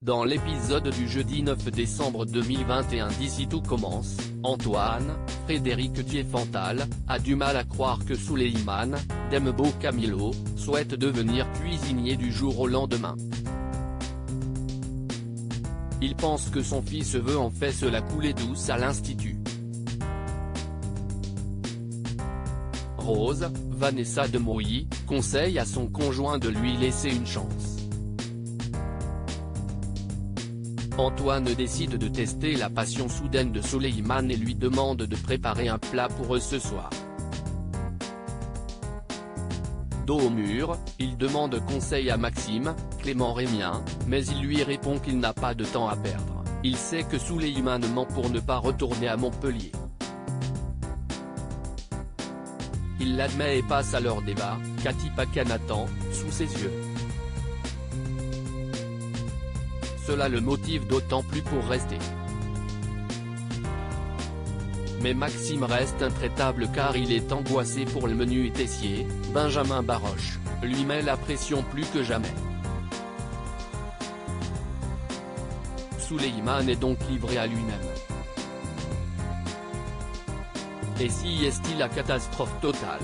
Dans l'épisode du jeudi 9 décembre 2021 d'Ici tout commence, Antoine, Frédéric Diefenthal, a du mal à croire que Souleymane Dembo Camilo souhaite devenir cuisinier du jour au lendemain. Il pense que son fils veut en fait se la couler douce à l'institut. Rose, Vanessa Demouy, conseille à son conjoint de lui laisser une chance. Antoine décide de tester la passion soudaine de Souleymane et lui demande de préparer un plat pour eux ce soir. Dos au mur, il demande conseil à Maxime, Clément Rémien, mais il lui répond qu'il n'a pas de temps à perdre. Il sait que Souleymane ment pour ne pas retourner à Montpellier. Il l'admet et passe à leur débat, Cathy Paquin attend, sous ses yeux. Cela le motive d'autant plus pour rester. Mais Maxime reste intraitable car il est angoissé pour le menu Tessier. Benjamin Baroche lui met la pression plus que jamais. Souleymane est donc livré à lui-même. Et si est-il la catastrophe totale?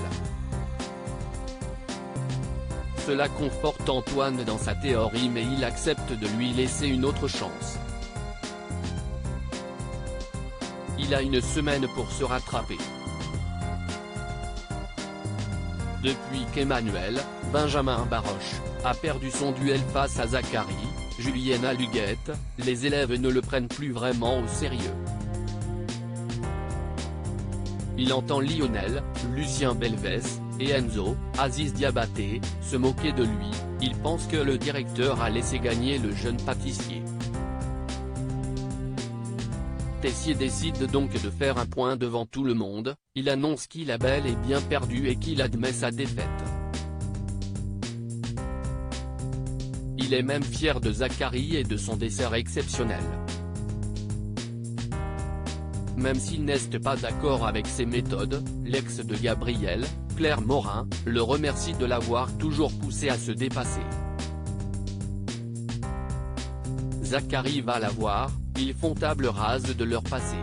Cela conforte Antoine dans sa théorie mais il accepte de lui laisser une autre chance. Il a une semaine pour se rattraper. Depuis qu'Emmanuel, Benjamin Baroche, a perdu son duel face à Zachary, Juliana Luguette, les élèves ne le prennent plus vraiment au sérieux. Il entend Lionel, Lucien Belvès, et Enzo, Aziz Diabaté, se moquer de lui. Il pense que le directeur a laissé gagner le jeune pâtissier. Tessier décide donc de faire un point devant tout le monde, il annonce qu'il a bel et bien perdu et qu'il admet sa défaite. Il est même fier de Zachary et de son dessert exceptionnel. Même s'il n'est pas d'accord avec ses méthodes, l'ex de Gabriel, Claire Morin, le remercie de l'avoir toujours poussé à se dépasser. Zachary va la voir, ils font table rase de leur passé.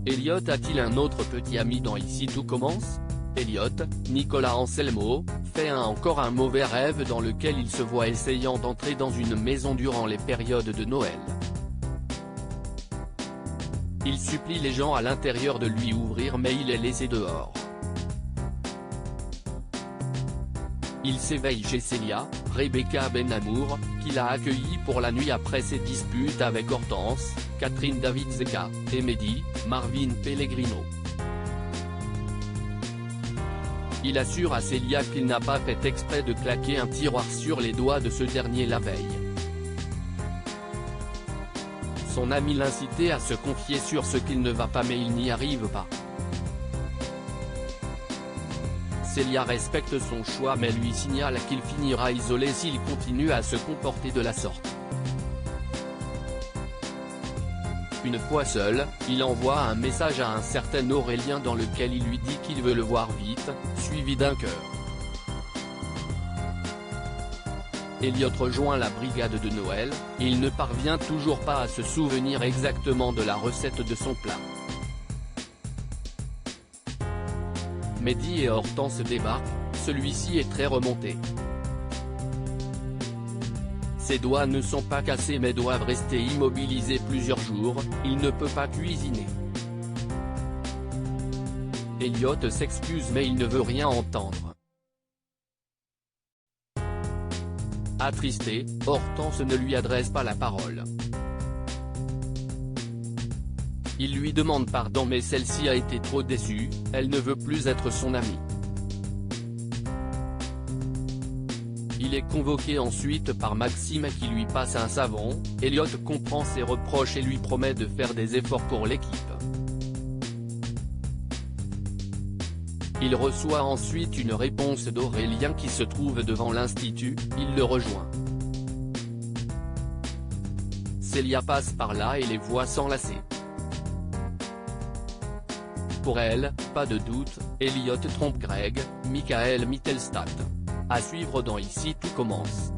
Elliot a-t-il un autre petit ami dans Ici tout commence? Elliot, Nicolas Anselmo, fait encore un mauvais rêve dans lequel il se voit essayant d'entrer dans une maison durant les périodes de Noël. Il supplie les gens à l'intérieur de lui ouvrir mais il est laissé dehors. Il s'éveille chez Célia, Rebecca Benamour, qui l'a accueilli pour la nuit après ses disputes avec Hortense, Catherine David-Zeka, et Mehdi, Marvin Pellegrino. Il assure à Célia qu'il n'a pas fait exprès de claquer un tiroir sur les doigts de ce dernier la veille. Son ami l'incitait à se confier sur ce qu'il ne va pas mais il n'y arrive pas. Célia respecte son choix mais lui signale qu'il finira isolé s'il continue à se comporter de la sorte. Une fois seul, il envoie un message à un certain Aurélien dans lequel il lui dit qu'il veut le voir vite, suivi d'un cœur. Elliot rejoint la brigade de Noël, et il ne parvient toujours pas à se souvenir exactement de la recette de son plat. Mehdi et Hortense débarquent, celui-ci est très remonté. Ses doigts ne sont pas cassés mais doivent rester immobilisés plusieurs jours, il ne peut pas cuisiner. Elliot s'excuse mais il ne veut rien entendre. Attristé, Hortense ne lui adresse pas la parole. Il lui demande pardon mais celle-ci a été trop déçue, elle ne veut plus être son amie. Il est convoqué ensuite par Maxime qui lui passe un savon, Elliot comprend ses reproches et lui promet de faire des efforts pour l'équipe. Il reçoit ensuite une réponse d'Aurélien qui se trouve devant l'institut, il le rejoint. Célia passe par là et les voit s'enlacer. Pour elle, pas de doute, Elliot trompe Greg, Michael Mittelstadt. À suivre dans Ici tout commence.